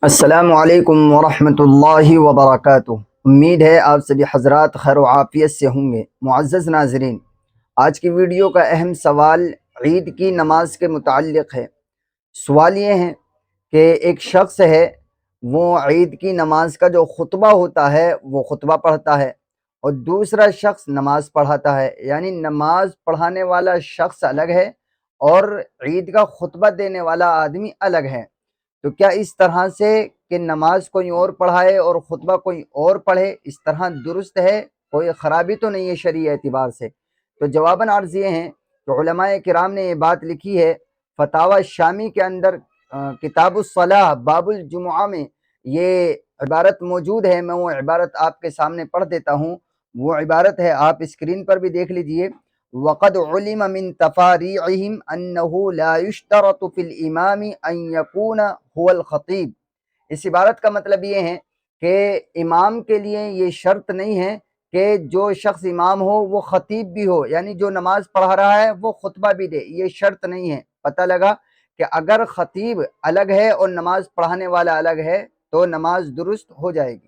السلام علیکم ورحمۃ اللہ وبرکاتہ۔ امید ہے آپ سبھی حضرات خیر و عافیت سے ہوں گے۔ معزز ناظرین، آج کی ویڈیو کا اہم سوال عید کی نماز کے متعلق ہے۔ سوال یہ ہے کہ ایک شخص ہے، وہ عید کی نماز کا جو خطبہ ہوتا ہے وہ خطبہ پڑھتا ہے، اور دوسرا شخص نماز پڑھاتا ہے، یعنی نماز پڑھانے والا شخص الگ ہے اور عید کا خطبہ دینے والا آدمی الگ ہے۔ تو کیا اس طرح سے کہ نماز کوئی اور پڑھائے اور خطبہ کوئی اور پڑھے، اس طرح درست ہے؟ کوئی خرابی تو نہیں ہے شرعی اعتبار سے؟ تو جواباً عرض یہ ہیں کہ علماء کرام نے یہ بات لکھی ہے، فتاوی شامی کے اندر کتاب الصلاح باب الجمعہ میں یہ عبارت موجود ہے۔ میں وہ عبارت آپ کے سامنے پڑھ دیتا ہوں۔ وہ عبارت ہے، آپ اسکرین پر بھی دیکھ لیجئے۔ وقد علم من تفاریعهم انه لا يشترط في الامام ان يكون هو الخطیب۔ اس عبارت کا مطلب یہ ہے کہ امام کے لیے یہ شرط نہیں ہے کہ جو شخص امام ہو وہ خطیب بھی ہو، یعنی جو نماز پڑھا رہا ہے وہ خطبہ بھی دے، یہ شرط نہیں ہے۔ پتہ لگا کہ اگر خطیب الگ ہے اور نماز پڑھانے والا الگ ہے تو نماز درست ہو جائے گی۔